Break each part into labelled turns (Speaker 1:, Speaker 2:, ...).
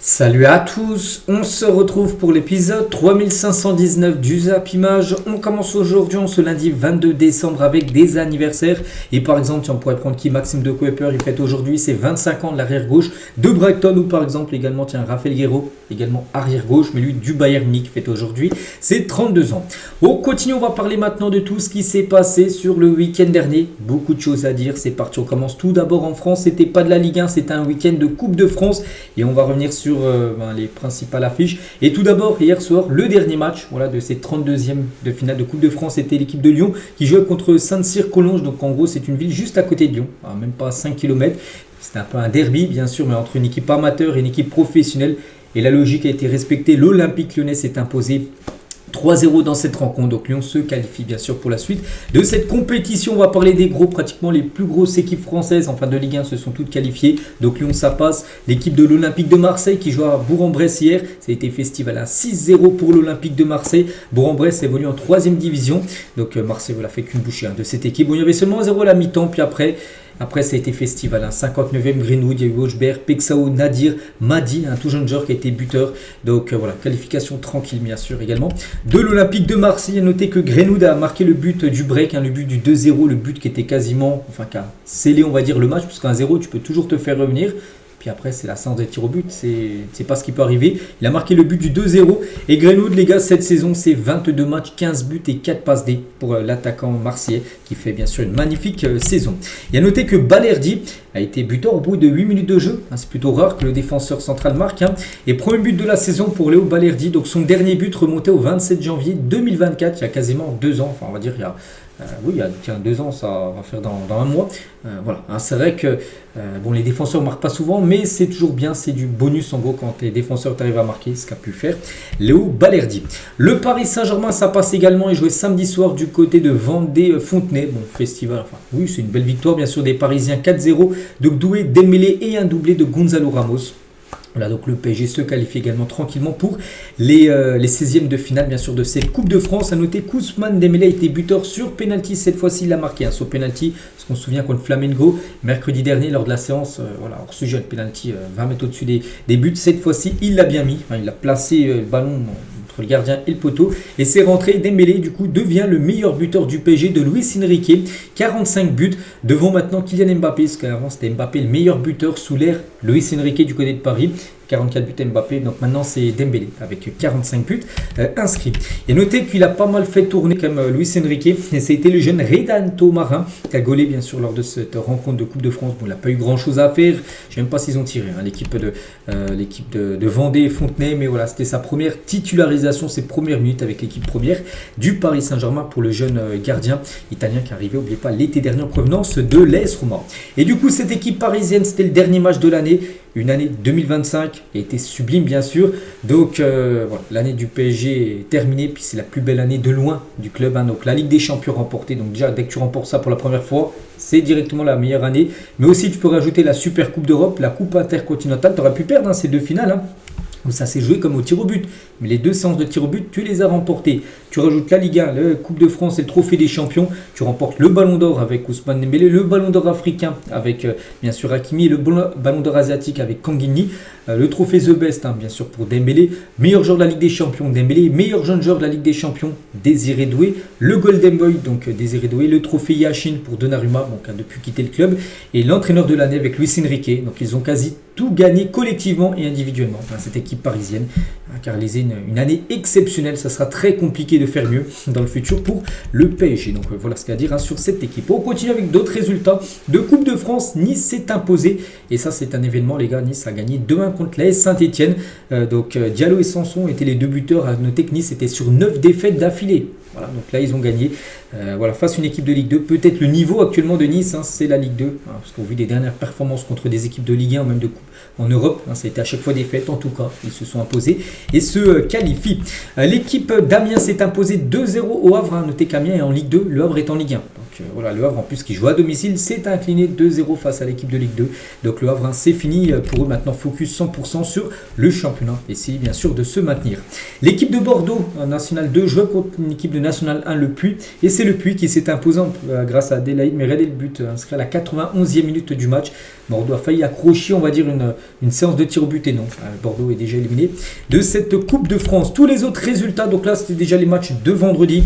Speaker 1: Salut à tous, on se retrouve pour l'épisode 3519 du Zap Image. On commence aujourd'hui, ce lundi 22 décembre avec des anniversaires. Et par exemple, on pourrait prendre qui Maxime de Kuiper, il fête aujourd'hui ses 25 ans de l'arrière gauche de Brighton. Ou par exemple également, Raphaël Guerreiro, également arrière gauche, mais lui du Bayern Munich, fête aujourd'hui ses 32 ans. On continue, on va parler maintenant de tout ce qui s'est passé sur le week-end dernier. Beaucoup de choses à dire, c'est parti, on commence tout d'abord en France. C'était pas de la Ligue 1, c'était un week-end de Coupe de France. Et on va revenir sur les principales affiches. Et tout d'abord, hier soir, le dernier match de ces 32e de finale de Coupe de France, c'était l'équipe de Lyon qui jouait contre Saint-Cyr-Collonges. Donc en gros, c'est une ville juste à côté de Lyon, même pas 5 km. C'était un peu un derby, bien sûr, mais entre une équipe amateur et une équipe professionnelle. Et la logique a été respectée. L'Olympique Lyonnais s'est imposé 3-0 dans cette rencontre, donc Lyon se qualifie bien sûr pour la suite de cette compétition. On va parler des gros, pratiquement les plus grosses équipes françaises, enfin de Ligue 1 se sont toutes qualifiées, donc Lyon ça passe. L'équipe de l'Olympique de Marseille qui joue à Bourg-en-Bresse hier, ça a été festival à 6-0 pour l'Olympique de Marseille. Bourg-en-Bresse évolue en 3e division, donc Marseille fait qu'une bouchée de cette équipe. Bon, il y avait seulement 0 à la mi-temps, puis après ça a été festival, 59e Greenwood, il y a eu Hochberg, Pexao, Nadir, Madi, un tout jeune joueur qui a été buteur. Donc qualification tranquille bien sûr également. De l'Olympique de Marseille, à noter que Greenwood a marqué le but du break, le but du 2-0, le but qui était quasiment, qui a scellé on va dire le match, parce qu'un 0 tu peux toujours te faire revenir. Puis après, c'est la séance des tirs au but, c'est pas ce qui peut arriver. Il a marqué le but du 2-0. Et Greenwood, les gars, cette saison, c'est 22 matchs, 15 buts et 4 passes D pour l'attaquant marseillais qui fait bien sûr une magnifique saison. Il y a noté que Balerdi a été buteur au bout de 8 minutes de jeu. C'est plutôt rare que le défenseur central marque. Et premier but de la saison pour Léo Balerdi. Donc son dernier but remontait au 27 janvier 2024, il y a quasiment 2 ans. Enfin, on va dire, il y a 2 ans, ça va faire dans un mois. C'est vrai que les défenseurs ne marquent pas souvent, mais c'est toujours bien, c'est du bonus en gros quand les défenseurs t'arrivent à marquer, ce qu'a pu faire Léo Balerdi. Le Paris Saint-Germain, ça passe également, il jouait samedi soir du côté de Vendée-Fontenay. Bon, festival, c'est une belle victoire bien sûr des Parisiens, 4-0 de Doué, Dembélé et un doublé de Gonzalo Ramos. Voilà, donc le PSG se qualifie également tranquillement pour les 16e de finale bien sûr de cette Coupe de France. À noter qu'Ousmane Dembélé a été buteur sur penalty, cette fois-ci il a marqué sur penalty, parce qu'on se souvient contre Flamengo mercredi dernier lors de la séance, hors sujet de penalty 20 mètres au-dessus des buts. Cette fois-ci il l'a bien mis, il a placé le ballon entre le gardien et le poteau et c'est rentré. Dembélé du coup devient le meilleur buteur du PSG de Luis Enrique, 45 buts devant maintenant Kylian Mbappé, parce qu'avant c'était Mbappé le meilleur buteur sous l'ère Luis Enrique du côté de Paris. 44 buts Mbappé, donc maintenant c'est Dembélé avec 45 buts inscrits. Et notez qu'il a pas mal fait tourner comme Luis Enrique, et c'était le jeune Renato Marin qui a gaulé bien sûr lors de cette rencontre de Coupe de France. Bon, il n'a pas eu grand chose à faire, je ne sais même pas s'ils ont tiré l'équipe de Vendée-Fontenay, mais voilà, c'était sa première titularisation, ses premières minutes avec l'équipe première du Paris Saint-Germain pour le jeune gardien italien qui arrivait, n'oubliez pas, l'été dernier en provenance de l'AS Roma. Et du coup cette équipe parisienne, c'était le dernier match de l'année. Une année 2025 qui a été sublime bien sûr. Donc l'année du PSG est terminée, puis c'est la plus belle année de loin du club. Donc la Ligue des Champions remportée. Donc déjà dès que tu remportes ça pour la première fois, c'est directement la meilleure année. Mais aussi tu peux rajouter la Super Coupe d'Europe, la Coupe intercontinentale. Tu aurais pu perdre ces 2 finales. Où ça s'est joué comme au tir au but. Mais les 2 séances de tir au but, tu les as remportées. Tu rajoutes la Ligue 1, la Coupe de France et le Trophée des Champions. Tu remportes le Ballon d'Or avec Ousmane Dembélé, le Ballon d'Or africain avec bien sûr Hakimi, et le Ballon d'Or asiatique avec Kanguini. Le Trophée The Best, bien sûr pour Dembélé. Meilleur joueur de la Ligue des Champions, Dembélé. Meilleur jeune joueur de la Ligue des Champions, Désiré Doué. Le Golden Boy, donc Désiré Doué. Le Trophée Yashin pour Donnarumma, qui a depuis quitté le club. Et l'entraîneur de l'année avec Luis Enrique. Donc ils ont quasi tout gagné collectivement et individuellement. Cette équipe parisienne qui a réalisé une année exceptionnelle. Ça sera très compliqué de faire mieux dans le futur pour le PSG. Donc voilà ce qu'il y a à dire sur cette équipe. On continue avec d'autres résultats de Coupe de France. Nice s'est imposé. Et ça c'est un événement les gars. Nice a gagné 2-1 contre l'AS Saint-Etienne. Diallo et Sanson étaient les 2 buteurs. À noter que Nice était sur 9 défaites d'affilée. Voilà, donc là ils ont gagné face à une équipe de Ligue 2. Peut-être le niveau actuellement de Nice, c'est la Ligue 2. Parce qu'au vu des dernières performances contre des équipes de Ligue 1 ou même de Coupe en Europe, ça a été à chaque fois des défaites. En tout cas, ils se sont imposés et se qualifient. L'équipe d'Amiens s'est imposée 2-0 au Havre. Notez qu'Amiens est en Ligue 2, le Havre est en Ligue 1. Donc voilà, le Havre en plus qui joue à domicile s'est incliné 2-0 face à l'équipe de Ligue 2. Donc le Havre, c'est fini pour eux maintenant, focus 100% sur le championnat, essayer bien sûr de se maintenir. L'équipe de Bordeaux en National 2 joue contre une équipe de National 1, le Puy, et c'est le Puy qui s'est imposé grâce à Adélaïde, mais regardez le but inscrit à la 91e minute du match. Bordeaux a failli accrocher, on va dire, une séance de tir au but, et non, Bordeaux est déjà éliminé de cette Coupe de France. Tous les autres résultats, donc là c'était déjà les matchs de vendredi.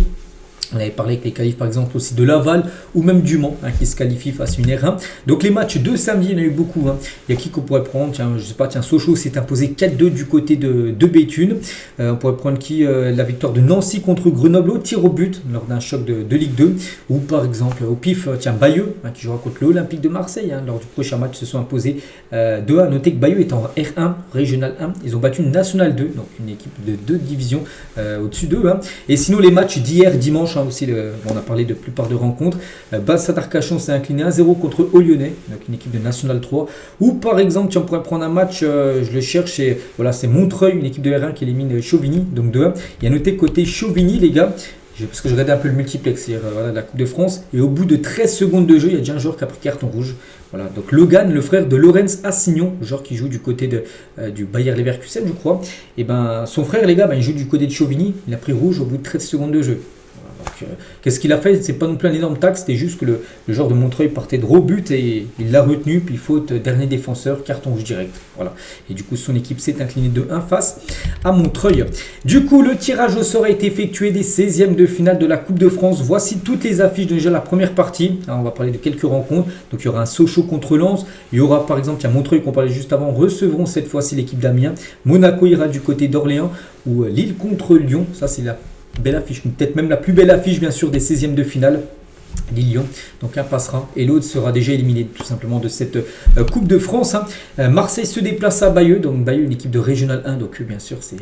Speaker 1: On avait parlé avec les qualifs par exemple aussi de Laval ou même du Mans qui se qualifie face à une R1. Donc les matchs de samedi, il y en a eu beaucoup. Il y a qui qu'on pourrait prendre? Tiens, je sais pas, Sochaux s'est imposé 4-2 du côté de Béthune. On pourrait prendre la victoire de Nancy contre Grenoble au tir au but lors d'un choc de Ligue 2. Ou par exemple au pif, Bayeux qui jouera contre l'Olympique de Marseille. Lors du prochain match se sont imposés 2-1. Notez que Bayeux est en R1, Régional 1. Ils ont battu une National 2, donc une équipe de 2 divisions au-dessus d'eux. Et sinon les matchs d'hier dimanche, aussi on a parlé de plupart de rencontres. Bassat Arcachon s'est incliné 1-0 contre Au-Lyonnais, donc une équipe de National 3. Ou par exemple, si on pourrait prendre un match, je le cherche, c'est Montreuil, une équipe de R1 qui élimine Chauvigny, donc 2-1. Il y a noté côté Chauvigny, les gars, parce que je regardais un peu le multiplex, c'est-à-dire la Coupe de France, et au bout de 13 secondes de jeu, il y a déjà un joueur qui a pris carton rouge. Voilà, donc Logan, le frère de Lorenz Assignon, joueur qui joue du côté du Bayer Leverkusen, je crois. Et son frère, les gars, il joue du côté de Chauvigny, il a pris rouge au bout de 13 secondes de jeu. Qu'est-ce qu'il a fait? C'est pas non plus un énorme tacle, c'était juste que le joueur de Montreuil partait droit au but et il l'a retenu, puis faute, dernier défenseur, carton rouge direct. Voilà. Et du coup, son équipe s'est inclinée de 1 face à Montreuil. Du coup, le tirage au sort a été effectué des 16e de finale de la Coupe de France. Voici toutes les affiches de déjà la première partie. On va parler de quelques rencontres. Donc, il y aura un Sochaux contre Lens. Il y aura par exemple, Montreuil qu'on parlait juste avant, recevront cette fois-ci l'équipe d'Amiens. Monaco ira du côté d'Orléans ou Lille contre Lyon. Ça, c'est la belle affiche, peut-être même la plus belle affiche bien sûr des 16e de finale. Lyon, donc un passera et l'autre sera déjà éliminé tout simplement de cette Coupe de France. Marseille se déplace à Bayeux, donc Bayeux une équipe de Régional 1, donc bien sûr c'est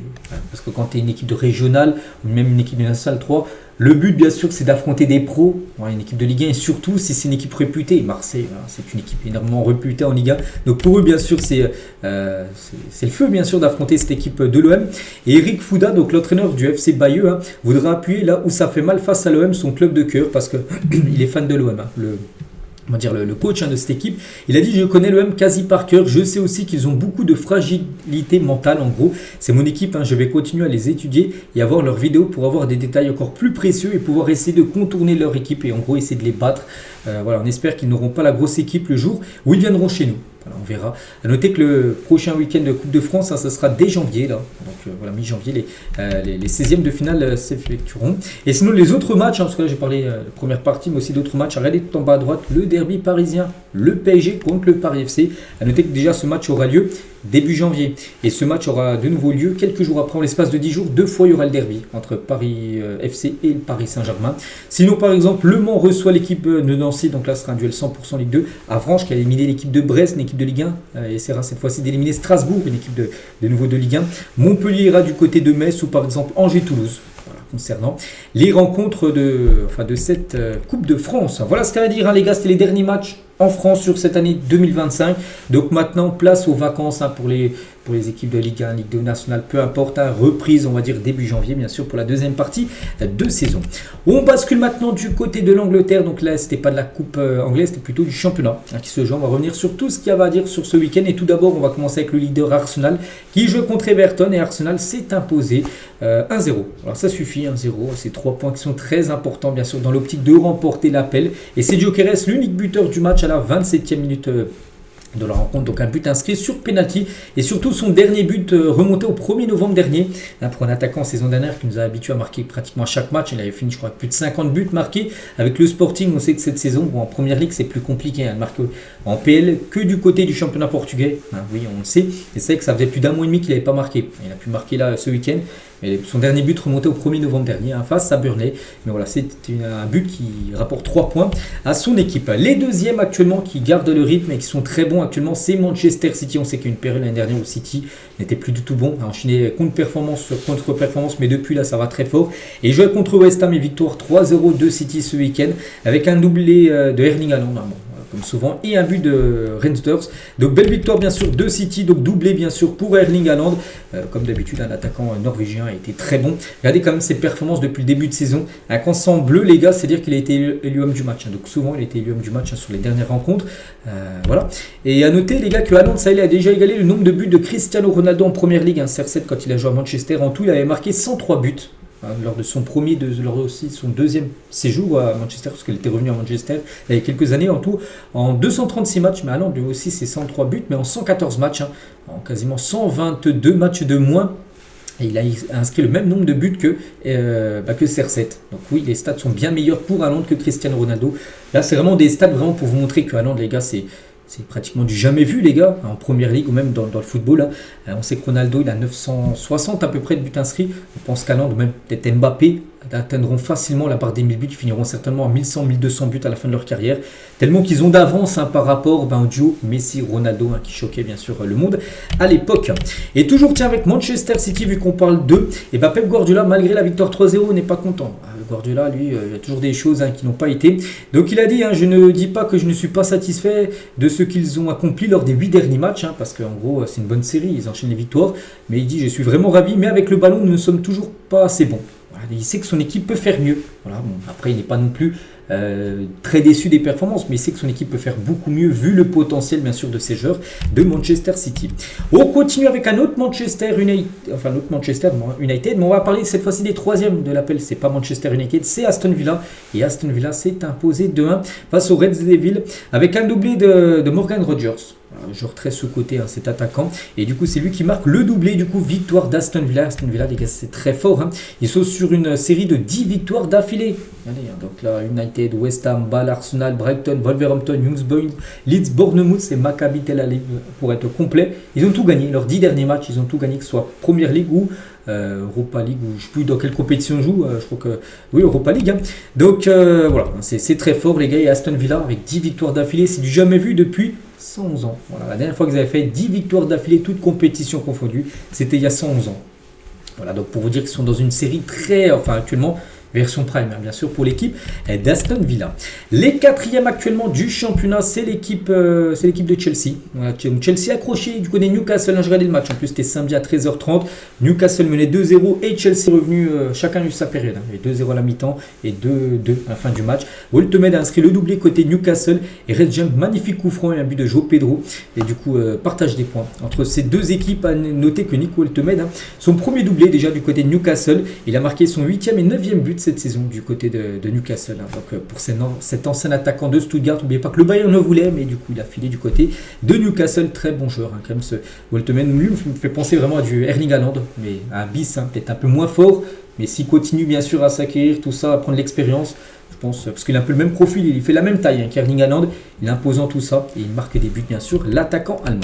Speaker 1: parce que quand tu es une équipe de Régional ou même une équipe de National 3, le but bien sûr c'est d'affronter des pros, une équipe de Ligue 1 et surtout si c'est une équipe réputée. Marseille c'est une équipe énormément réputée en Ligue 1, donc pour eux bien sûr c'est le feu bien sûr d'affronter cette équipe de l'OM. Et Eric Fouda, donc l'entraîneur du FC Bayeux, voudra appuyer là où ça fait mal face à l'OM, son club de cœur, parce que il est fan de l'OM, le coach de cette équipe. Il a dit: je connais l'OM quasi par cœur, je sais aussi qu'ils ont beaucoup de fragilité mentale, en gros c'est mon équipe, je vais continuer à les étudier et à voir leurs vidéos pour avoir des détails encore plus précieux et pouvoir essayer de contourner leur équipe et en gros essayer de les battre. On espère qu'ils n'auront pas la grosse équipe le jour où ils viendront chez nous. On verra. À noter que le prochain week-end de Coupe de France, ça sera dès janvier. Là. Donc mi-janvier, les 16e de finale s'effectueront. Et sinon, les autres matchs, parce que là j'ai parlé de la première partie, mais aussi d'autres matchs. Regardez tout en bas à droite, le derby parisien, le PSG contre le Paris FC. À noter que déjà ce match aura lieu début janvier. Et ce match aura de nouveau lieu quelques jours après, en l'espace de 10 jours. 2 fois, il y aura le derby entre Paris FC et le Paris Saint-Germain. Sinon, par exemple, Le Mans reçoit l'équipe de Nancy. Donc là, ce sera un duel 100% Ligue 2. Avranches qui a éliminé l'équipe de Brest, une équipe de Ligue 1. Et essaiera cette fois-ci d'éliminer Strasbourg, une équipe de nouveau de Ligue 1. Montpellier ira du côté de Metz ou par exemple Angers-Toulouse. Concernant les rencontres de cette Coupe de France. Voilà ce qu'il y a à dire, les gars, c'était les derniers matchs en France sur cette année 2025. Donc maintenant, place aux vacances pour les équipes de Ligue 1, Ligue 2 nationale, peu importe, reprise, on va dire début janvier, bien sûr, pour la deuxième partie de saison. On bascule maintenant du côté de l'Angleterre. Donc là, c'était pas de la Coupe anglaise, c'était plutôt du championnat qui se joue. On va revenir sur tout ce qu'il y a à dire sur ce week-end. Et tout d'abord, on va commencer avec le leader Arsenal qui joue contre Everton et Arsenal s'est imposé 1-0. Alors ça suffit, 1-0, c'est 3 points qui sont très importants, bien sûr, dans l'optique de remporter l'appel. Et c'est Gyökeres, l'unique buteur du match à la 27e minute de la rencontre, donc un but inscrit sur penalty et surtout son dernier but remonté au 1er novembre dernier pour un attaquant saison dernière qui nous a habitué à marquer pratiquement à chaque match. Il avait fini je crois plus de 50 buts marqués avec le Sporting. On sait que cette saison en première ligue c'est plus compliqué de marquer en PL que du côté du championnat portugais, oui on le sait, et c'est vrai que ça faisait plus d'un mois et demi qu'il n'avait pas marqué. Il a pu marquer là ce week-end. Et son dernier but remonté au 1er novembre dernier face à Burnley. Mais voilà, c'est un but qui rapporte 3 points à son équipe. Les deuxièmes actuellement qui gardent le rythme et qui sont très bons actuellement, c'est Manchester City. On sait qu'il y a une période l'année dernière où City n'était plus du tout bon, a enchaîné contre-performance sur contre-performance, mais depuis là ça va très fort. Et il jouait contre West Ham et victoire 3-0 de City ce week-end avec un doublé de Erling Haaland. comme souvent, et un but de Reinders. Donc belle victoire bien sûr de City, donc doublé bien sûr pour Erling Haaland. Comme d'habitude, un attaquant norvégien a été très bon. Regardez quand même ses performances depuis le début de saison. Quand c'est en bleu les gars, c'est-à-dire qu'il a été élu homme du match. Donc souvent il a été élu homme du match sur les dernières rencontres. Voilà. Et à noter les gars que Haaland, ça il a déjà égalé le nombre de buts de Cristiano Ronaldo en première ligue, CR7 quand il a joué à Manchester. En tout, il avait marqué 103 buts. Lors de son lors aussi son deuxième séjour à Manchester, parce qu'il était revenu à Manchester il y a quelques années en tout, en 236 matchs, mais Haaland lui aussi c'est 103 buts, mais en 114 matchs, en quasiment 122 matchs de moins, et il a inscrit le même nombre de buts que CR7. Donc oui, les stats sont bien meilleurs pour Haaland que Cristiano Ronaldo. Là c'est vraiment des stats vraiment pour vous montrer que Haaland les gars c'est pratiquement du jamais vu les gars, en première ligue ou même dans le football. Là. On sait que Ronaldo il a 960 à peu près de buts inscrits. On pense qu'Haaland ou même peut-être Mbappé atteindront facilement la barre des 1000 buts. Ils finiront certainement à 1100, 1200 buts à la fin de leur carrière. Tellement qu'ils ont d'avance par rapport au duo Messi-Ronaldo qui choquait bien sûr le monde à l'époque. Et toujours tiens avec Manchester City, vu qu'on parle d'eux, et Pep Guardiola malgré la victoire 3-0 n'est pas content. Guardiola lui, il y a toujours des choses qui n'ont pas été. Donc il a dit, je ne dis pas que je ne suis pas satisfait de ce qu'ils ont accompli lors des 8 derniers matchs, parce qu'en gros c'est une bonne série, ils enchaînent les victoires. Mais il dit je suis vraiment ravi, mais avec le ballon nous ne sommes toujours pas assez bons. Voilà, il sait que son équipe peut faire mieux. Voilà, bon, après il n'est pas non plus très déçu des performances, mais il sait que son équipe peut faire beaucoup mieux vu le potentiel bien sûr de ces joueurs de Manchester City. On continue avec un autre Manchester United, mais on va parler cette fois-ci des troisièmes de l'appel. C'est pas Manchester United, c'est Aston Villa, et Aston Villa s'est imposé 2-1 face aux Reds Devils avec un doublé de Morgan Rogers. Genre très sous-côté cet attaquant, et du coup c'est lui qui marque le doublé, du coup victoire d'Aston Villa. Aston Villa les gars c'est très fort, ils sont sur une série de 10 victoires d'affilée. Allez, donc là United, West Ham, Ball, Arsenal, Brighton, Wolverhampton, Young Boys, Leeds, Bournemouth et Maccabi Tel Aviv pour être complet. Ils ont tout gagné, leurs 10 derniers matchs ils ont tout gagné, que ce soit Première Ligue ou Europa League, ou je ne sais plus dans quelle compétition on joue, je crois que oui, Europa League. Donc voilà, c'est très fort les gars, et Aston Villa avec 10 victoires d'affilée, c'est du jamais vu depuis 111 ans. Voilà, la dernière fois qu'ils avaient fait 10 victoires d'affilée, toutes compétitions confondues, c'était il y a 111 ans. Voilà, donc pour vous dire qu'ils sont dans une série actuellement, version prime, bien sûr, pour l'équipe d'Aston Villa. Les quatrièmes actuellement du championnat, c'est l'équipe de Chelsea. Voilà, Chelsea accroché du côté Newcastle. J'ai regardé le match, en plus c'était samedi à 13h30. Newcastle menait 2-0 et Chelsea revenu, chacun eu sa période. Il y avait 2-0 à la mi-temps et 2-2 à la fin du match. Woltemed a inscrit le doublé côté Newcastle et Red Jump, magnifique coup franc et un but de João Pedro. Et du coup, partage des points entre ces deux équipes. À noter que Nico Woltemed, son premier doublé déjà du côté de Newcastle, il a marqué son 8e et 9e but cette saison du côté de Newcastle. Donc pour cet ancien attaquant de Stuttgart, n'oubliez pas que le Bayern le voulait, mais du coup il a filé du côté de Newcastle. Très bon joueur, quand même, ce Woltemann. Lui me fait penser vraiment à du Erling Haaland, mais à un bis, peut-être un peu moins fort, mais s'il continue bien sûr à s'acquérir tout ça, à prendre l'expérience, je pense, parce qu'il a un peu le même profil, il fait la même taille qu'Erling Haaland, il est imposant tout ça, et il marque des buts bien sûr, l'attaquant allemand.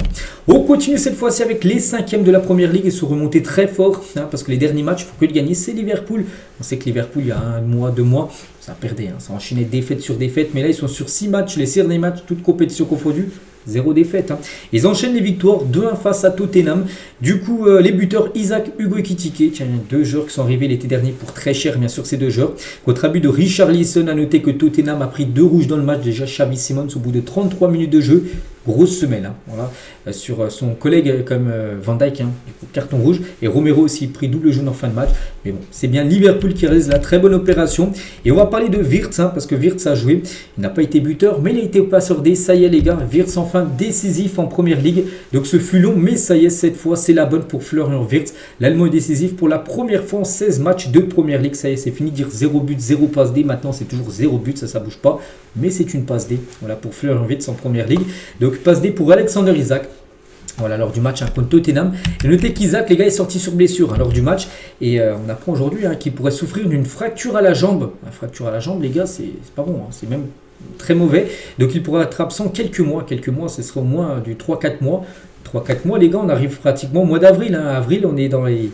Speaker 1: On continue cette fois-ci avec les 5e de la Première Ligue, et se remonter très fort, parce que les derniers matchs, il faut que le gagner, c'est Liverpool. On sait que Liverpool, il y a 1 mois, 2 mois, ça perdait, ça enchaînait défaite sur défaite, mais là ils sont sur 6 matchs, les 6 derniers matchs, toutes compétitions confondues, 0 défaite. Ils enchaînent les victoires, 2-1 face à Tottenham. Du coup, les buteurs Isaac, Hugo Ekitike, tiens, 2 joueurs qui sont arrivés l'été dernier pour très cher, bien sûr, ces 2 joueurs. Contre abus de Richarlison, à noter que Tottenham a pris 2 rouges dans le match. Déjà, Xavi Simons au bout de 33 minutes de jeu. Grosse semaine, voilà. Sur son collègue comme Van Dijk, du coup, carton rouge. Et Romero aussi pris double jaune en fin de match. Mais bon, c'est bien Liverpool qui réalise la très bonne opération. Et on va parler de Wirtz, parce que Wirtz a joué. Il n'a pas été buteur, mais il a été au passeur D. Ça y est les gars, Wirtz enfin décisif en Première Ligue. Donc ce fut long, mais ça y est, cette fois c'est la bonne pour Florian Wirtz. L'Allemand est décisif pour la première fois en 16 matchs de Première Ligue. Ça y est, c'est fini de dire 0 but, 0 passe D. Maintenant c'est toujours 0 but, ça bouge pas. Mais c'est une passe D, voilà, pour Florian Wirtz en Première Ligue. Donc passe D pour Alexander Isak. Voilà, lors du match contre Tottenham. Et notez qu'Isaac, les gars, est sorti sur blessure lors du match. Et on apprend aujourd'hui qu'il pourrait souffrir d'une fracture à la jambe. La fracture à la jambe, les gars, c'est pas bon. C'est même très mauvais. Donc il pourrait être absent quelques mois. Quelques mois, ce serait au moins du 3-4 mois. 3-4 mois, les gars, on arrive pratiquement au mois d'avril. Avril, on est dans les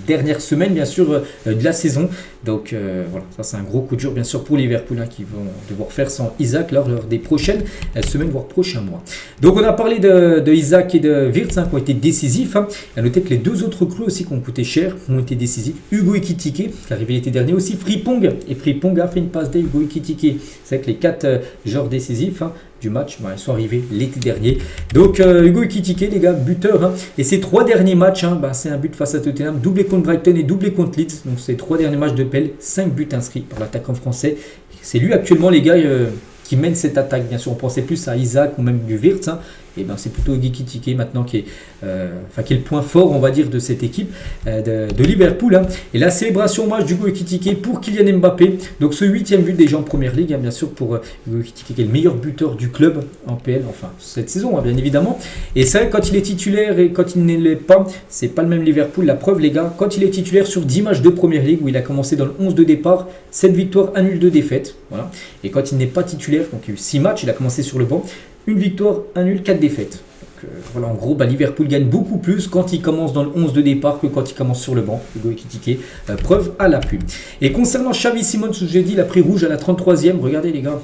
Speaker 1: dernière semaine bien sûr de la saison. Donc voilà, ça c'est un gros coup de dur bien sûr pour Liverpool qui vont devoir faire sans Isaac lors des prochaines semaines voire prochains mois. Donc on a parlé de Isaac et de Wirtz qui ont été décisifs. À noter que les 2 autres recrues aussi qui ont coûté cher ont été décisifs. Hugo Ekitike qui est arrivé l'été dernier aussi, Frimpong, et Frimpong a fait une passe D. Hugo Ekitike, c'est vrai que les 4 joueurs décisifs du match, ils sont arrivés l'été dernier. Donc Hugo Ekitike, les gars, buteur. Hein. Et ces 3 derniers matchs, c'est un but face à Tottenham, doublé contre Brighton et doublé contre Leeds. Donc ces 3 derniers matchs de Pell, 5 buts inscrits par l'attaquant français. C'est lui actuellement, les gars, qui mène cette attaque. Bien sûr, on pensait plus à Isaac ou même du Wirtz. Et c'est plutôt Hugo Ekitike maintenant qui est le point fort, on va dire, de cette équipe de Liverpool. Hein. Et la célébration au match d'Hugo Ekitike pour Kylian Mbappé. Donc ce 8e but déjà en Première Ligue, bien sûr, pour Hugo Ekitike, qui est le meilleur buteur du club en PL, enfin cette saison, bien évidemment. Et c'est vrai, quand il est titulaire et quand il ne l'est pas, c'est pas le même Liverpool. La preuve, les gars, quand il est titulaire sur 10 matchs de Première Ligue, où il a commencé dans le 11 de départ, 7 victoires, 1 nul, 2 défaites. Voilà. Et quand il n'est pas titulaire, donc il y a eu 6 matchs, il a commencé sur le banc, 1 victoire, 1 nul, 4 défaites. Donc, voilà, en gros, Liverpool gagne beaucoup plus quand il commence dans le 11 de départ que quand il commence sur le banc. Hugo Ekitike, preuve à l'appui. Et concernant Xavi Simons, j'ai dit, il a pris rouge à la 33e. Regardez, les gars.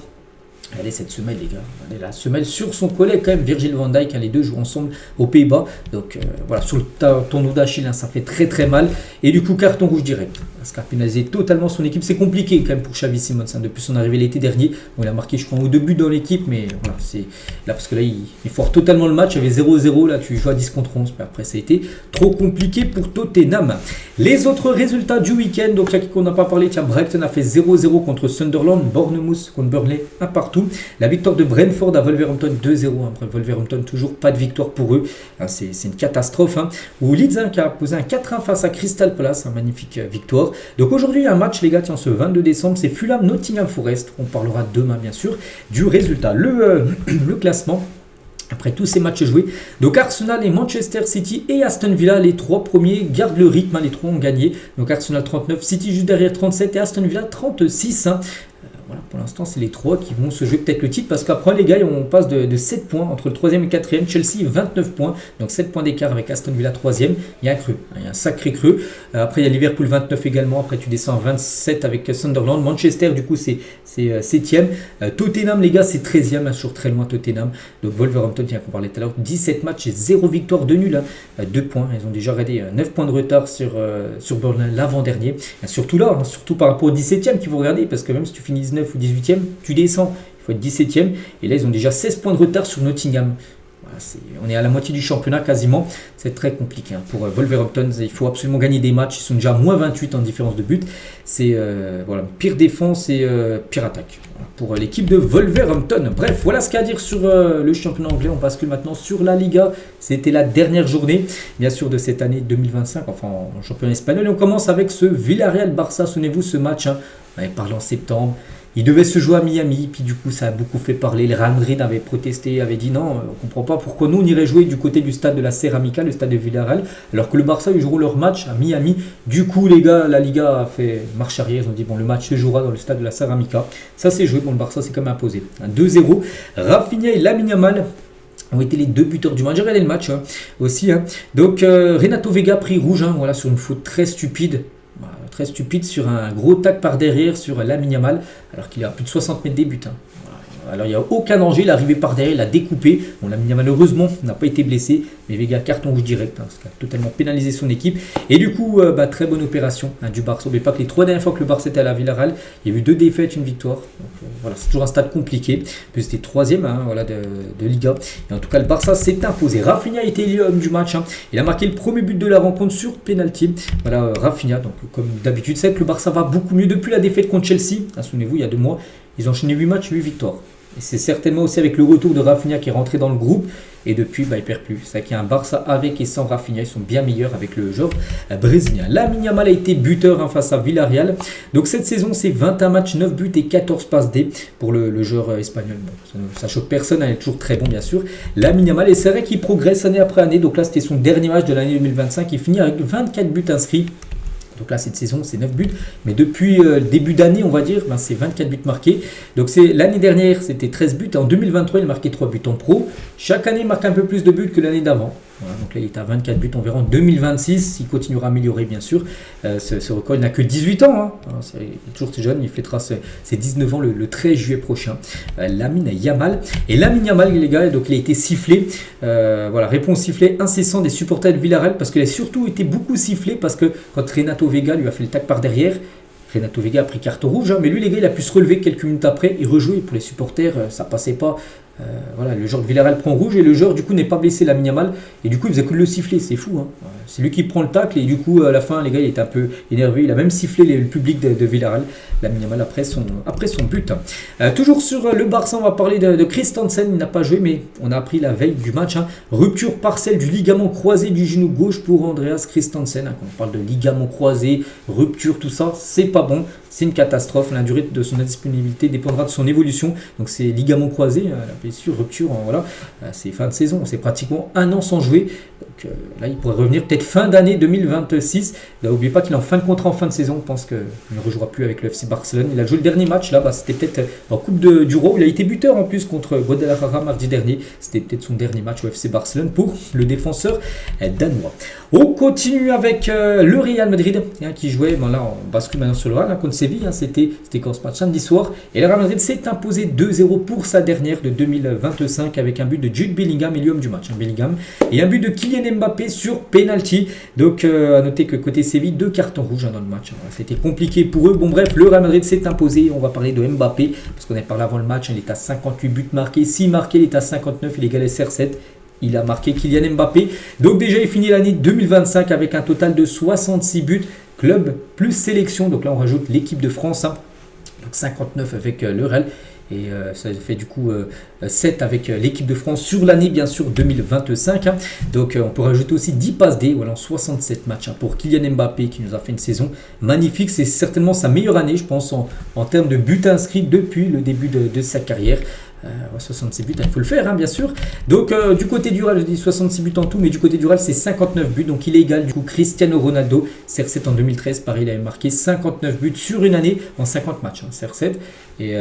Speaker 1: Allez, cette semelle, les gars. Allez, la semelle sur son collègue, quand même, Virgil van Dijk. Les deux jouent ensemble aux Pays-Bas. Donc, voilà, sur le tendon d'Achille, ça fait très très mal. Et du coup, carton rouge direct. Parce qu'a pénalisé totalement son équipe. C'est compliqué quand même pour Xavi Simons. Depuis son arrivée l'été dernier. Bon, il a marqué, je crois, 2 buts dans l'équipe. Mais voilà, c'est là, parce que là, il foire totalement le match. Il y avait 0-0. Là, tu joues à 10 contre 11. Mais après, ça a été trop compliqué pour Tottenham. Les autres résultats du week-end. Donc, là, qu'on n'a pas parlé. Tiens, Brighton a fait 0-0 contre Sunderland. Bournemouth contre Burnley, 1 partout. La victoire de Brentford à Wolverhampton 2-0. Wolverhampton, toujours pas de victoire pour eux. C'est une catastrophe. Ou Leeds qui a posé un 4-1 face à Crystal Palace. Magnifique victoire. Donc aujourd'hui, il y a un match, les gars, ce 22 décembre. C'est Fulham-Nottingham Forest. On parlera demain, bien sûr, du résultat. Le classement. Après tous ces matchs joués, donc Arsenal et Manchester City et Aston Villa, les 3 premiers gardent le rythme, les 3 ont gagné. Donc Arsenal 39, City juste derrière 37 et Aston Villa 36. Voilà, pour l'instant, c'est les 3 qui vont se jouer peut-être le titre parce qu'après, les gars, on passe de 7 points entre le 3e et le 4e. Chelsea, 29 points, donc 7 points d'écart avec Aston Villa 3e. Il y a un creux, il y a un sacré creux. Après, il y a Liverpool 29 également. Après, tu descends à 27 avec Sunderland. Manchester, du coup, c'est 7e. Tottenham, les gars, c'est 13e, toujours très loin Tottenham. Donc Wolverhampton, qu'on parlait tout à l'heure, 17 matchs et 0 victoire, 2 nuls. 2 points. Ils ont déjà raté 9 points de retard sur Burnley l'avant-dernier. Surtout là, surtout par rapport au 17e qu'il faut regarder parce que même si tu finis 19 ou 18e, tu descends, il faut être 17e, et là ils ont déjà 16 points de retard sur Nottingham. Voilà, on est à la moitié du championnat quasiment, c'est très compliqué. Pour Wolverhampton, il faut absolument gagner des matchs, ils sont déjà moins 28 en différence de but, c'est voilà, pire défense et pire attaque pour l'équipe de Wolverhampton. Bref, voilà ce qu'il y a à dire sur le championnat anglais. On bascule maintenant sur la Liga. C'était la dernière journée, bien sûr, de cette année 2025, enfin en championnat espagnol. Et on commence avec ce Villarreal-Barça. Souvenez-vous, ce match, on avait parlé en septembre. Il devait se jouer à Miami, puis du coup ça a beaucoup fait parler. Le Real Madrid avait protesté, avait dit non, on ne comprend pas pourquoi nous on irait jouer du côté du stade de la Ceramica, le stade de Villarreal, alors que le Barça ils joueront leur match à Miami. Du coup les gars, la Liga a fait marche arrière, ils ont dit bon le match se jouera dans le stade de la Ceramica. Ça s'est joué, bon le Barça s'est quand même imposé. 2-0, Rafinha et Lamine Yamal ont été les 2 buteurs du match. J'ai regardé le match aussi. Donc Renato Vega a pris rouge, voilà, sur une faute très stupide. Très stupide sur un gros tac par derrière sur Lamine Yamal alors qu'il a plus de 60 mètres des buts. Alors il n'y a aucun danger, il est arrivé par derrière, il a découpé. Bon, Lamine Yamal malheureusement n'a pas été blessé, mais Vega carton rouge direct, ce qui a totalement pénalisé son équipe. Et du coup, très bonne opération du Barça. N'oubliez pas que les 3 dernières fois que le Barça était à la Villarreal, il y a eu 2 défaites, une victoire. Donc voilà, c'est toujours un stade compliqué. Puis c'était 3e voilà, de Liga. Et en tout cas, le Barça s'est imposé. Rafinha a été l'homme du match. Il a marqué le premier but de la rencontre sur penalty. Voilà, Rafinha. Donc comme d'habitude, c'est que le Barça va beaucoup mieux depuis la défaite contre Chelsea. Souvenez-vous, il y a 2 mois, ils ont enchaîné 8 matchs, 8 victoires. Et c'est certainement aussi avec le retour de Rafinha qui est rentré dans le groupe. Et depuis, il ne perd plus. C'est vrai qu'il y a un Barça avec et sans Rafinha. Ils sont bien meilleurs avec le joueur brésilien. Lamine Yamal a été buteur face à Villarreal. Donc cette saison, c'est 21 matchs, 9 buts et 14 passes D pour le joueur espagnol. Bon, ça choque personne, il est toujours très bon bien sûr. Lamine Yamal, et c'est vrai qu'il progresse année après année. Donc là, c'était son dernier match de l'année 2025. Il finit avec 24 buts inscrits. Donc là, cette saison, c'est 9 buts. Mais depuis le début d'année, on va dire, c'est 24 buts marqués. Donc l'année dernière, c'était 13 buts. En 2023, il marquait 3 buts en pro. Chaque année, il marque un peu plus de buts que l'année d'avant. Voilà, donc là, il est à 24 buts. On verra en 2026. Il continuera à améliorer, bien sûr. Ce record, il n'a que 18 ans. Il est toujours très jeune. Il fêtera ses 19 ans le 13 juillet prochain. Lamine Yamal. Et Lamine Yamal, les gars, donc, il a été sifflé. Voilà, réponse sifflée incessant des supporters de Villarreal. Parce qu'il a surtout été beaucoup sifflé. Parce que quand Renato Vega lui a fait le tac par derrière, Renato Vega a pris carton rouge, mais lui les gars il a pu se relever quelques minutes après et rejouer. Pour les supporters ça passait pas, Voilà, le joueur de Villarreal prend rouge et le joueur du coup n'est pas blessé, Lamine Yamal, et du coup il faisait que le siffler, c'est fou, hein. C'est lui qui prend le tacle et du coup à la fin les gars il est un peu énervé, il a même sifflé le public de Villarreal, Lamine Yamal après son but. Toujours sur le Barça, on va parler de Christensen, il n'a pas joué mais on a appris la veille du match, hein, rupture partielle du ligament croisé du genou gauche pour Andreas Christensen, hein. Quand on parle de ligament croisé, rupture, tout ça, c'est pas bon. C'est une catastrophe. La durée de son indisponibilité dépendra de son évolution. Donc c'est ligament croisé, la blessure, rupture, voilà. C'est fin de saison. C'est pratiquement un an sans jouer. Donc là, il pourrait revenir peut-être fin d'année 2026. N'oubliez pas qu'il est en fin de contrat en fin de saison. On pense qu'il ne rejouera plus avec le FC Barcelone. Il a joué le dernier match là. C'était peut-être en Coupe du Roi. Il a été buteur en plus contre Guadalajara mardi dernier. C'était peut-être son dernier match au FC Barcelone pour le défenseur danois. On continue avec le Real Madrid, hein, qui jouait. Bon, là, on bascule maintenant sur le Real, hein, contre Séville, hein, c'était quand ce match samedi soir. Et le Real Madrid s'est imposé 2-0 pour sa dernière de 2025 avec un but de Jude Bellingham, milieu du match, hein, Bellingham, et un but de Kylian Mbappé sur penalty. Donc à noter que côté Séville, 2 cartons rouges, hein, dans le match. Hein. C'était compliqué pour eux. Bon bref, le Real Madrid s'est imposé. On va parler de Mbappé parce qu'on avait parlé avant le match. Hein, il est à 58 buts marqués. 6 marqués, il est à 59. Il égale CR7. Il a marqué Kylian Mbappé. Donc déjà, il finit l'année 2025 avec un total de 66 buts. Club plus sélection. Donc là, on rajoute l'équipe de France. Hein. Donc 59 avec le Real. Et ça fait du coup 7 avec l'équipe de France sur l'année, bien sûr, 2025. Hein. Donc on peut rajouter aussi 10 passes D, voilà, en 67 matchs, hein, pour Kylian Mbappé qui nous a fait une saison magnifique. C'est certainement sa meilleure année, je pense, en termes de buts inscrits depuis le début de sa carrière. 66 buts, il faut le faire, hein, bien sûr. Donc du côté du Real, je dis 66 buts en tout, mais du côté du Real, c'est 59 buts. Donc il est égal du coup Cristiano Ronaldo. CR7 en 2013, pareil, il avait marqué 59 buts sur une année en 50 matchs. Hein, CR7. Et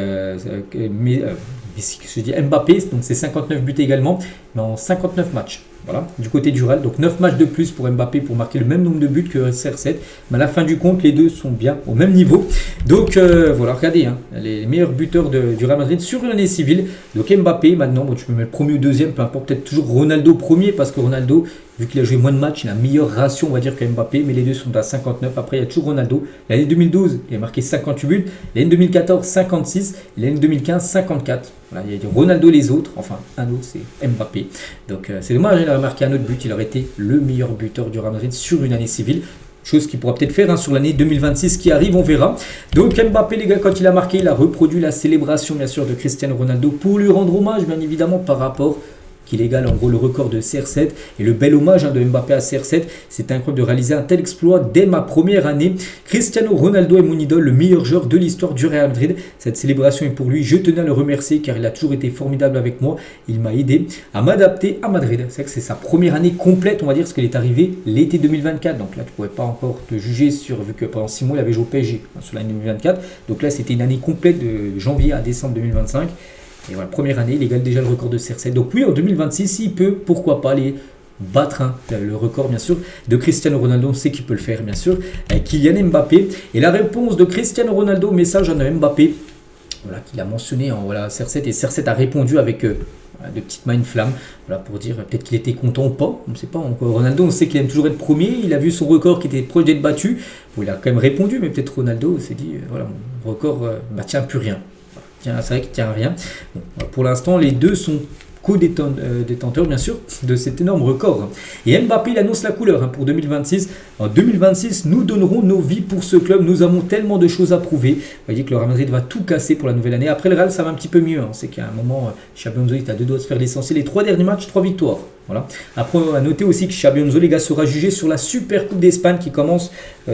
Speaker 1: je dis Mbappé, donc c'est 59 buts également, mais en 59 matchs. Voilà, du côté du Real, donc 9 matchs de plus pour Mbappé pour marquer le même nombre de buts que CR7. Mais à la fin du compte, les deux sont bien au même niveau. Donc voilà, regardez, hein, les meilleurs buteurs du Real Madrid sur une année civile. Donc Mbappé, maintenant, bon, tu peux mettre premier ou deuxième, peu importe, peut-être toujours Ronaldo premier, parce que Ronaldo, vu qu'il a joué moins de matchs, il a une meilleure ration, on va dire, que Mbappé, mais les deux sont à 59. Après, il y a toujours Ronaldo. L'année 2012, il a marqué 58 buts. L'année 2014, 56. L'année 2015, 54. Voilà, il y a Ronaldo, les autres. Enfin, un autre, c'est Mbappé. Donc, c'est dommage, il a marqué un autre but. Il aurait été le meilleur buteur du Real Madrid sur une année civile. Chose qu'il pourra peut-être faire, hein, sur l'année 2026 qui arrive, on verra. Donc Mbappé, les gars, quand il a marqué, il a reproduit la célébration, bien sûr, de Cristiano Ronaldo pour lui rendre hommage, bien évidemment, par rapport qu'il égale en gros le record de CR7 et le bel hommage, hein, de Mbappé à CR7. C'est incroyable de réaliser un tel exploit dès ma première année. Cristiano Ronaldo est mon idole, le meilleur joueur de l'histoire du Real Madrid. Cette célébration est pour lui. Je tenais à le remercier car il a toujours été formidable avec moi. Il m'a aidé à m'adapter à Madrid. C'est vrai que c'est sa première année complète, on va dire, parce qu'elle est arrivée l'été 2024. Donc là, tu ne pouvais pas encore te juger vu que pendant 6 mois, il avait joué au PSG, hein, sur l'année 2024. Donc là, c'était une année complète de janvier à décembre 2025. Et voilà, première année, il égale déjà le record de CR7. Donc oui, en 2026, il peut, pourquoi pas, aller battre, hein, le record, bien sûr, de Cristiano Ronaldo. On sait qu'il peut le faire, bien sûr. Kylian Mbappé. Et la réponse de Cristiano Ronaldo au message à Mbappé, voilà, qu'il a mentionné en voilà, CR7. Et CR7 a répondu avec de petites mains, une flamme, voilà, pour dire peut-être qu'il était content ou pas. On ne sait pas. Ronaldo, on sait qu'il aime toujours être premier. Il a vu son record qui était proche d'être battu. Bon, il a quand même répondu, mais peut-être Ronaldo s'est dit, voilà, mon record tient plus rien. C'est vrai qu'il ne tient à rien. Bon, pour l'instant, les deux sont co-détenteurs, bien sûr, de cet énorme record. Et Mbappé, il annonce la couleur, hein, pour 2026. En 2026, nous donnerons nos vies pour ce club. Nous avons tellement de choses à prouver. Vous voyez que le Real Madrid va tout casser pour la nouvelle année. Après, le Real, ça va un petit peu mieux. Hein. C'est qu'à un moment, Xabi Alonso est à 2 doigts de faire l'essentiel. Les 3 derniers matchs, 3 victoires. Voilà. Après, on va noter aussi que Xabi Alonso, les gars, sera jugé sur la Super Coupe d'Espagne qui commence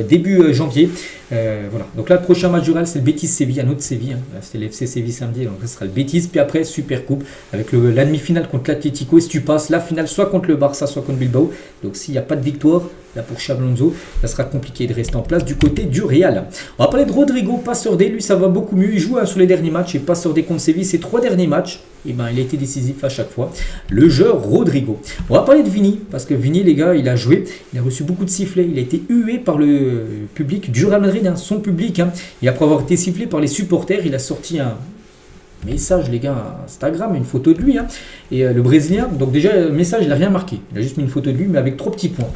Speaker 1: début janvier. Voilà. Donc là, le prochain match du Real, c'est le Betis Séville, un autre Séville. Hein. C'était l'FC Séville samedi, donc ça sera le Betis. Puis après, Super Coupe avec la demi-finale contre l'Atlético. Et si tu passes la finale, soit contre le Barça, soit contre Bilbao. Donc s'il n'y a pas de victoire, là pour Xabi Alonso, ça sera compliqué de rester en place du côté du Real. On va parler de Rodrigo Pastore. Lui, ça va beaucoup mieux. Il joue, hein, sur les derniers matchs. Et Pastore contre Séville, ces 3 derniers matchs, et ben, il a été décisif à chaque fois. Le joueur Rodrigo. On va parler de Vini, parce que Vini, les gars, il a joué. Il a reçu beaucoup de sifflets. Il a été hué par le public du Real Madrid, hein, son public. Hein. Et après avoir été sifflé par les supporters, il a sorti un message, les gars, Instagram, une photo de lui. Hein. Et le Brésilien, donc déjà, le message, il n'a rien marqué. Il a juste mis une photo de lui, mais avec 3 petits points.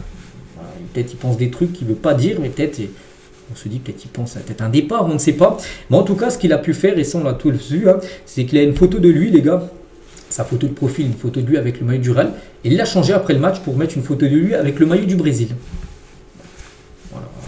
Speaker 1: Voilà, peut-être il pense des trucs qu'il ne veut pas dire, mais peut-être... On se dit peut-être qu'il pense à peut-être un départ, on ne sait pas. Mais en tout cas, ce qu'il a pu faire, et ça on l'a tous vu, hein, c'est qu'il a une photo de lui, les gars, sa photo de profil, une photo de lui avec le maillot du Real. Et il l'a changé après le match pour mettre une photo de lui avec le maillot du Brésil.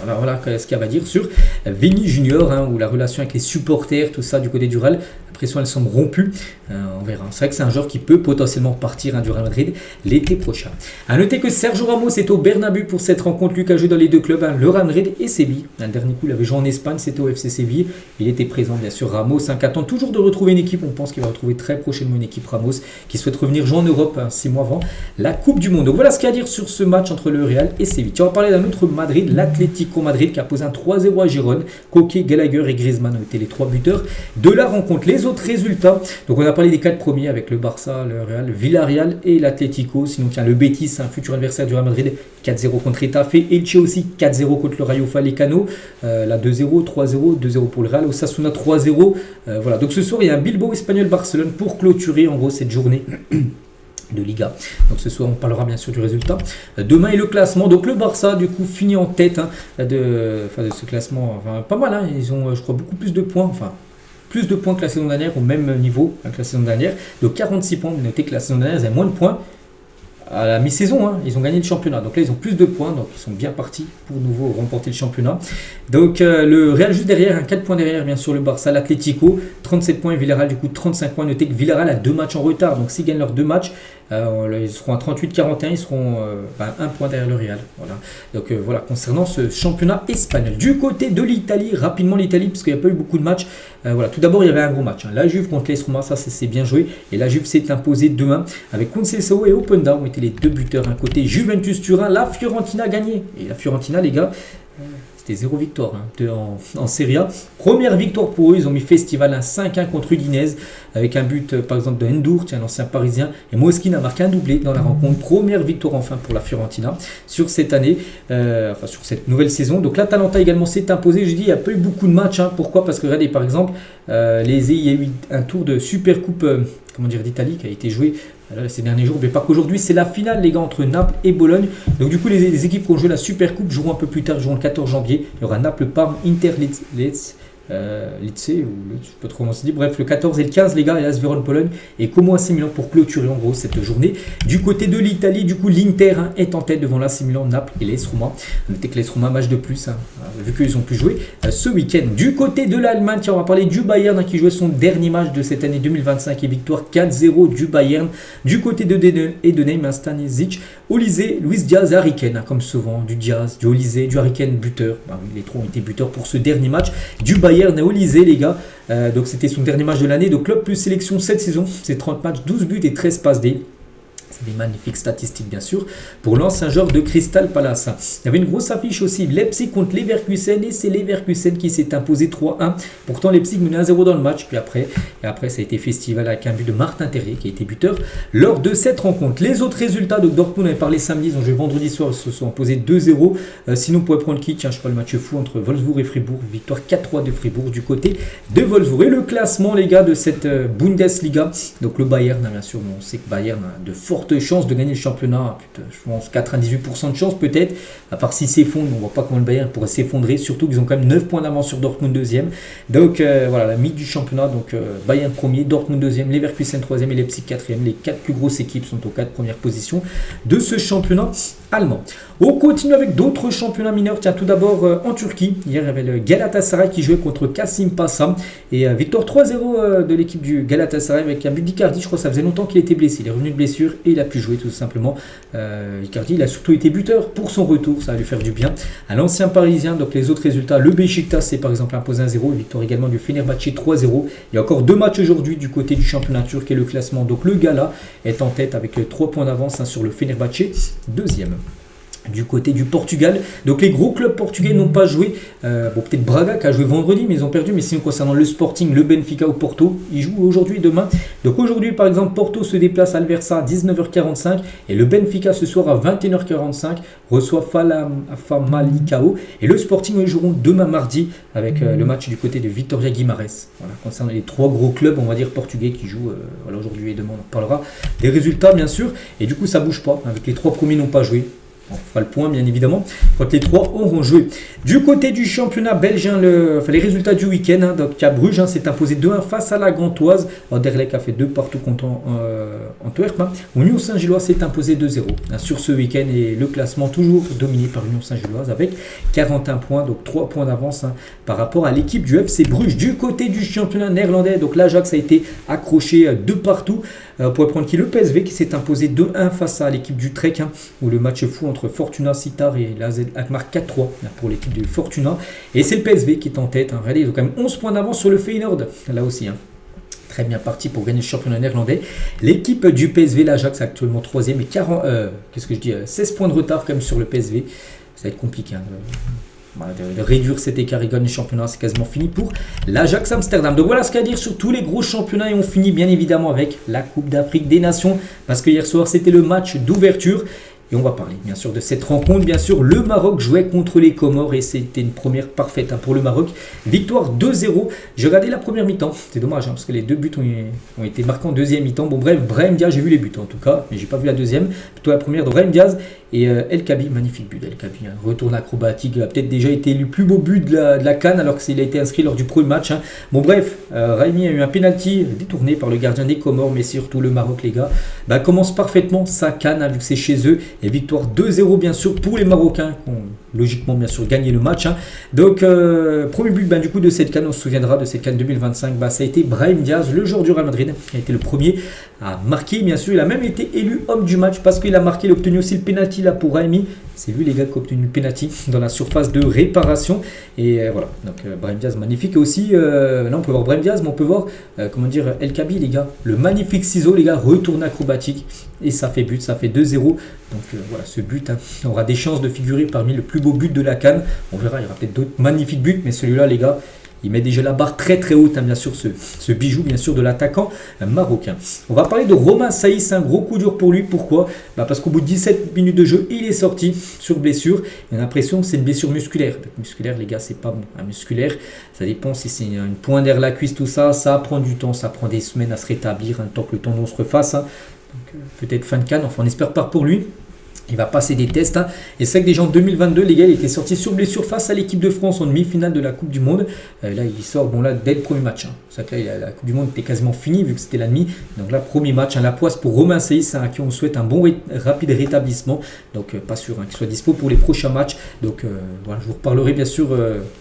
Speaker 1: Voilà ce qu'il y a à dire sur Vini Junior, où la relation avec les supporters, tout ça du côté du Real, la pression elle semble rompue. On verra. C'est vrai que c'est un joueur qui peut potentiellement partir du Real Madrid l'été prochain. A noter que Sergio Ramos est au Bernabéu pour cette rencontre. Lui qui a joué dans les deux clubs, le Real Madrid et Séville. Le dernier coup, il avait joué en Espagne, c'était au FC Séville. Il était présent, bien sûr, Ramos, qui attend toujours de retrouver une équipe. On pense qu'il va retrouver très prochainement une équipe Ramos qui souhaite revenir jouer en Europe 6 mois avant la Coupe du Monde. Donc voilà ce qu'il y a à dire sur ce match entre le Real et Séville. On va parler d'un autre Madrid, l'Atlético Madrid, qui a posé un 3-0 à Girone. Coquet, Gallagher et Griezmann ont été les 3 buteurs de la rencontre. Les autres résultats, donc on a parlé des 4 premiers avec le Barça, le Real, Villarreal et l'Atlético. Sinon, tiens, le Betis, un futur adversaire du Real Madrid, 4-0 contre Getafe. Elche aussi, 4-0 contre le Rayo Vallecano. Là, 2-0, 3-0, 2-0 pour le Real. Osasuna, 3-0. Voilà, donc ce soir, il y a un Bilbao Espagnol-Barcelone pour clôturer en gros cette journée de Liga. Donc ce soir, on parlera bien sûr du résultat. Demain est le classement. Donc le Barça, du coup, finit en tête de ce classement. Enfin, pas mal, ils ont, je crois, beaucoup plus de points. Enfin, plus de points que la saison dernière, au même niveau que la saison dernière. Donc 46 points. Vous notez que la saison dernière, ils avaient moins de points. À la mi-saison, ils ont gagné le championnat. Donc là, ils ont plus de points. Donc ils sont bien partis pour nouveau remporter le championnat. Donc le Real juste derrière, 4 points derrière, bien sûr, le Barça, l'Atlético, 37 points et Villarreal, du coup, 35 points. Notez que Villarreal a 2 matchs en retard. Donc s'ils gagnent leurs 2 matchs, ils seront à 38-41, ils seront 1 point derrière le Real. Voilà. Donc voilà, concernant ce championnat espagnol. Du côté de l'Italie, rapidement l'Italie, parce qu'il n'y a pas eu beaucoup de matchs. Voilà. Tout d'abord, il y avait un gros match. La Juve contre l'AS Roma, ça c'est bien joué. Et la Juve s'est imposée 2-1 avec Conceição et Openda ont été les 2 buteurs. Un côté Juventus Turin, la Fiorentina a gagné. Et la Fiorentina, les gars, c'était 0 victoire en Serie A. Première victoire pour eux, ils ont mis Festival 5-1 contre Udinese avec un but par exemple de Ndour, un ancien parisien, et Moschin a marqué un doublé dans la rencontre. Première victoire enfin pour la Fiorentina sur cette année, sur cette nouvelle saison. Donc l'Atalanta également s'est imposé. Je dis il n'y a pas eu beaucoup de matchs. Pourquoi? Parce que regardez par exemple, il y a eu un tour de Super Coupe d'Italie qui a été joué ces derniers jours, mais pas qu'aujourd'hui, c'est la finale les gars entre Naples et Bologne. Donc du coup les équipes qui ont joué la Super Coupe joueront un peu plus tard, joueront le 14 janvier. Il y aura Naples, Parme, Inter, Lecce, je sais pas trop comment se dit. Bref, le 14 et le 15 les gars, et l'AS Vérone Pologne et Como AC Milan pour clôturer en gros cette journée. Du côté de l'Italie, du coup l'Inter est en tête devant l'AC Milan, Naples et l'AS Roma. Notez que l'AS Roma match de plus vu qu'ils ont pu jouer ce week-end. Du côté de l'Allemagne, on va parler du Bayern qui jouait son dernier match de cette année 2025 et victoire 4-0 du Bayern. Du côté de Denheim, Stanisic, Olise, Luis Diaz et Harry Kane, comme souvent du Diaz, du Olise, du Harry Kane buteur. Les trois ont été buteurs pour ce dernier match du Bayern. Olise les gars, donc c'était son dernier match de l'année. Donc club plus sélection cette saison, c'est 30 matchs, 12 buts et 13 passes D. C'est des magnifiques statistiques bien sûr pour l'ancien joueur de Crystal Palace. Il y avait une grosse affiche aussi, Leipzig contre Leverkusen, et c'est Leverkusen qui s'est imposé 3-1. Pourtant Leipzig menait 1-0 dans le match, puis après ça a été Festival avec un but de Martin Terrier qui a été buteur lors de cette rencontre. Les autres résultats, donc Dortmund avait parlé samedi, ils ont joué vendredi soir, ils se sont imposés 2-0. Sinon on pourrait prendre qui, je crois le match fou entre Wolfsburg et Fribourg, victoire 4-3 de Fribourg du côté de Wolfsburg. Et le classement les gars de cette Bundesliga, donc le Bayern, bien sûr, on sait que Bayern a de fortes chances de gagner le championnat, je pense 98% de chance peut-être, à part s'ils s'effondrent, on ne voit pas comment le Bayern pourrait s'effondrer, surtout qu'ils ont quand même 9 points d'avance sur Dortmund deuxième. Donc voilà, la mythe du championnat, donc Bayern premier, Dortmund deuxième, Leverkusen troisième et Leipzig quatrième. Les 4 plus grosses équipes sont aux 4 premières positions de ce championnat allemand. On continue avec d'autres championnats mineurs. Tiens, tout d'abord en Turquie, hier il y avait le Galatasaray qui jouait contre Kasım Paşa et victoire 3-0 de l'équipe du Galatasaray avec un but d'Icardi. Je crois que ça faisait longtemps qu'il était blessé, il est revenu de blessure et il a pu jouer tout simplement. Icardi, il a surtout été buteur pour son retour, ça va lui faire du bien à l'ancien parisien. Donc les autres résultats, le Beşiktaş s'est par exemple imposé 1-0, victoire également du Fenerbahçe 3-0. Il y a encore 2 matchs aujourd'hui du côté du championnat turc et le classement. Donc le Gala est en tête avec 3 points d'avance sur le Fenerbahçe deuxième. Du côté du Portugal, donc les gros clubs portugais n'ont pas joué. Peut-être Braga qui a joué vendredi, mais ils ont perdu. Mais sinon, concernant le Sporting, le Benfica ou Porto, ils jouent aujourd'hui et demain. Donc aujourd'hui, par exemple, Porto se déplace à Alversa à 19h45 et le Benfica ce soir à 21h45 reçoit Famalicão. Et le Sporting, ils joueront demain mardi avec le match du côté de Vitória Guimarães. Voilà, concernant les 3 gros clubs, on va dire portugais qui jouent aujourd'hui et demain. On en parlera des résultats bien sûr. Et du coup, ça bouge pas. Avec les 3 premiers n'ont pas joué. On fera le point bien évidemment quand les trois auront joué. Du côté du championnat belge, les résultats du week-end, donc à Bruges s'est imposé 2-1 face à la Gantoise. Anderlecht a fait 2 partout contre Antwerp. Union Saint-Gilloise s'est imposé 2-0 sur ce week-end et le classement toujours dominé par Union Saint-Gilloise avec 41 points, donc 3 points d'avance par rapport à l'équipe du FC Bruges. Du côté du championnat néerlandais, donc l'Ajax a été accroché 2 partout. Pour prendre qui le PSV qui s'est imposé 2-1 face à l'équipe du Trek, où le match fou entre Fortuna Sittard et l'AZ Alkmaar 4-3 pour l'équipe de Fortuna. Et c'est le PSV qui est en tête. Regardez, ils ont quand même 11 points d'avance sur le Feyenoord, là aussi. Très bien parti pour gagner le championnat néerlandais. L'équipe du PSV, l'Ajax, actuellement 3e et 16 points de retard quand même sur le PSV. Ça va être compliqué. De réduire cet écart et gagner le championnat, c'est quasiment fini pour l'Ajax Amsterdam. Donc voilà ce qu'il y a à dire sur tous les gros championnats et on finit bien évidemment avec la Coupe d'Afrique des Nations parce que hier soir c'était le match d'ouverture et on va parler bien sûr de cette rencontre. Bien sûr, le Maroc jouait contre les Comores et c'était une première parfaite pour le Maroc. Victoire 2-0. J'ai regardé la première mi-temps, c'est dommage parce que les 2 buts ont été marqués en deuxième mi-temps. Bon bref, Brahim Diaz, j'ai vu les buts en tout cas, mais j'ai pas vu la deuxième, plutôt la première de Brahim Diaz. Et El Khabi, magnifique but d'El Khabi, retourne acrobatique, il a peut-être déjà été élu plus beau but de la CAN alors qu'il a été inscrit lors du premier match. Bon bref, Raimi a eu un penalty détourné par le gardien des Comores, mais surtout le Maroc les gars, commence parfaitement sa CAN vu que c'est chez eux. Et victoire 2-0 bien sûr pour les Marocains qui ont logiquement bien sûr gagné le match. Donc premier but du coup de cette CAN, on se souviendra de cette CAN 2025, ça a été Brahim Diaz, le joueur du Real Madrid, qui a été le premier à marquer bien sûr. Il a même été élu homme du match parce qu'il a marqué, il a obtenu aussi le penalty là pour Raimi. C'est lui les gars qui a obtenu le penalty dans la surface de réparation. Et voilà, donc Brahim Diaz magnifique. Et aussi, là on peut voir Brahim Diaz, mais on peut voir El Khabi les gars. Le magnifique ciseau les gars, retourne acrobatique. Et ça fait but, ça fait 2-0. Donc voilà, ce but aura des chances de figurer parmi le plus beau but de la CAN. On verra, il y aura peut-être d'autres magnifiques buts, mais celui-là les gars, il met déjà la barre très très haute, bien sûr, ce bijou bien sûr de l'attaquant marocain. On va parler de Romain Saïs, un gros coup dur pour lui. Pourquoi ? Parce qu'au bout de 17 minutes de jeu, il est sorti sur blessure. On a l'impression que c'est une blessure musculaire. Musculaire, les gars, c'est pas bon. Musculaire, ça dépend si c'est une pointe derrière la cuisse, tout ça. Ça prend du temps, ça prend des semaines à se rétablir, un temps que le tendon se refasse. Donc peut-être fin de CAN, enfin on espère pas pour lui. Il va passer des tests. Et c'est vrai que déjà en 2022, les gars, il était sorti sur blessure face à l'équipe de France en demi-finale de la Coupe du Monde. Là, il sort dès le premier match. C'est vrai que là, la Coupe du Monde était quasiment finie vu que c'était la demi. Donc là, premier match, la poisse pour Romain Saïs, à qui on souhaite un bon rapide rétablissement. Donc pas sûr qu'il soit dispo pour les prochains matchs. Donc voilà, je vous reparlerai bien sûr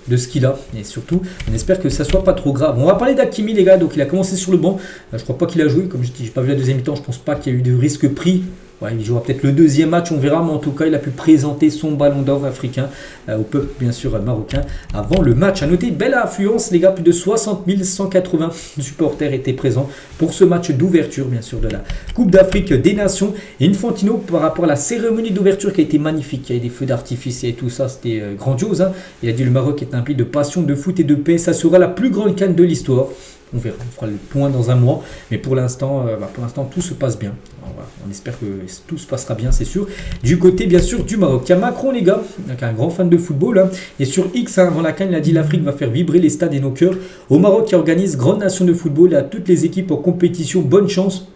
Speaker 1: de ce qu'il a. Et surtout, on espère que ça soit pas trop grave. On va parler d'Hakimi, les gars. Donc il a commencé sur le banc. Je crois pas qu'il a joué. Comme je dis, j'ai pas vu la deuxième mi-temps. Je pense pas qu'il y a eu de risque pris. Ouais, il jouera peut-être le deuxième match, on verra, mais en tout cas, il a pu présenter son ballon d'or africain au peuple, bien sûr, marocain avant le match. À noter, belle affluence, les gars, plus de 60 180 supporters étaient présents pour ce match d'ouverture, bien sûr, de la Coupe d'Afrique des Nations. Et Infantino, par rapport à la cérémonie d'ouverture qui a été magnifique, il y a eu des feux d'artifice et tout ça, c'était grandiose. Il a dit le Maroc est un pays de passion, de foot et de paix, ça sera la plus grande CAN de l'histoire. On verra, on fera le point dans un mois, mais pour l'instant, tout se passe bien. Alors, voilà, on espère que tout se passera bien, c'est sûr. Du côté, bien sûr, du Maroc. Il y a Macron, les gars, un grand fan de football. Et sur X, avant la CAN, il a dit l'Afrique va faire vibrer les stades et nos cœurs. Au Maroc, qui organise grande nation de football, à toutes les équipes en compétition, bonne chance.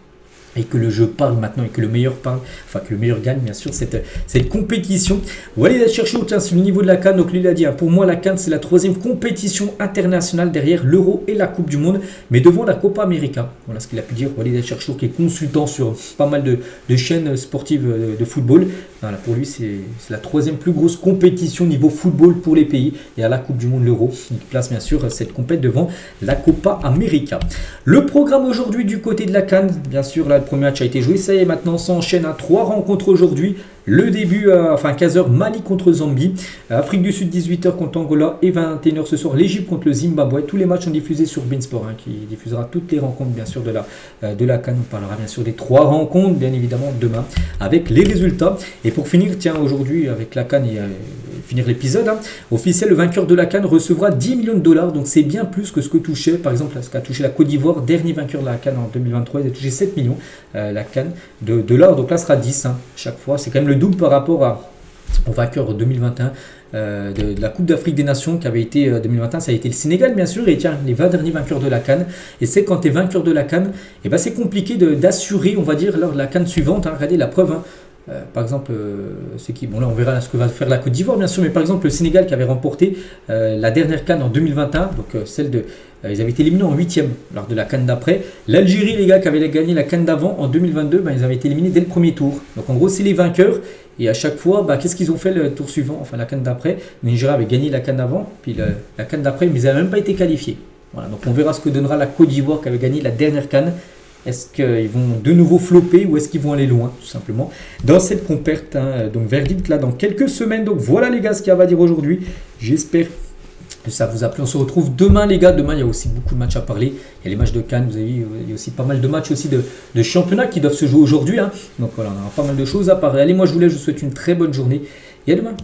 Speaker 1: Et que le jeu parle maintenant et que le meilleur parle, enfin que le meilleur gagne bien sûr cette compétition. Walid Cherchou, tiens, sur le niveau de la CAN, donc lui il a dit, pour moi la CAN c'est la 3e compétition internationale derrière l'Euro et la Coupe du Monde, mais devant la Copa América. Voilà ce qu'il a pu dire Walid Cherchou, qui est consultant sur pas mal de chaînes sportives de football. Voilà, pour lui c'est la 3e plus grosse compétition niveau football pour les pays. Et à la Coupe du Monde, l'Euro, il place bien sûr cette compétition devant la Copa América. Le programme aujourd'hui du côté de la CAN, bien sûr là, le premier match a été joué, ça y est, maintenant s'enchaîne à 3 rencontres aujourd'hui. Le début, 15h, Mali contre Zambie, Afrique du Sud 18h contre Angola et 21h ce soir, l'Égypte contre le Zimbabwe. Tous les matchs sont diffusés sur Beansport, qui diffusera toutes les rencontres bien sûr de la CAN. On parlera bien sûr des 3 rencontres, bien évidemment demain, avec les résultats. Et pour finir, tiens, aujourd'hui avec la CAN et finir l'épisode, officiel, le vainqueur de la CAN recevra 10 millions de dollars, donc c'est bien plus que ce que touchait, par exemple, ce qu'a touché la Côte d'Ivoire, dernier vainqueur de la CAN en 2023, il a touché 7 millions, la CAN de dollars, donc là ce sera 10 chaque fois, c'est quand même le double par rapport au vainqueur 2021 de la Coupe d'Afrique des Nations qui avait été 2021, ça a été le Sénégal bien sûr, et tiens, les 20 derniers vainqueurs de la CAN. Et c'est quand tu es vainqueur de la CAN, et c'est compliqué d'assurer, on va dire, lors de la CAN suivante. Regardez la preuve, Par exemple, c'est qui? Bon, là, on verra ce que va faire la Côte d'Ivoire, bien sûr, mais par exemple, le Sénégal qui avait remporté la dernière CAN en 2021, donc celle de. Ils avaient été éliminés en 8e lors de la CAN d'après. L'Algérie, les gars, qui avaient gagné la CAN d'avant en 2022, ben, ils avaient été éliminés dès le premier tour. Donc en gros, c'est les vainqueurs. Et à chaque fois, bah, qu'est-ce qu'ils ont fait le tour suivant, enfin la CAN d'après? Le Nigeria avait gagné la CAN d'avant, puis la CAN d'après, mais ils n'avaient même pas été qualifiés. Voilà, donc on verra ce que donnera la Côte d'Ivoire qui avait gagné la dernière CAN. Est-ce qu'ils vont de nouveau flopper ou est-ce qu'ils vont aller loin, tout simplement, dans cette compète, hein, donc verdict là dans quelques semaines. Donc voilà les gars ce qu'il y a à dire aujourd'hui. J'espère que ça vous a plu. On se retrouve demain les gars. Demain il y a aussi beaucoup de matchs à parler. Il y a les matchs de Cannes, vous avez vu, il y a aussi pas mal de matchs aussi de championnat qui doivent se jouer aujourd'hui. Hein. Donc voilà, on aura pas mal de choses à parler. Allez, moi je vous laisse, je vous souhaite une très bonne journée et à demain.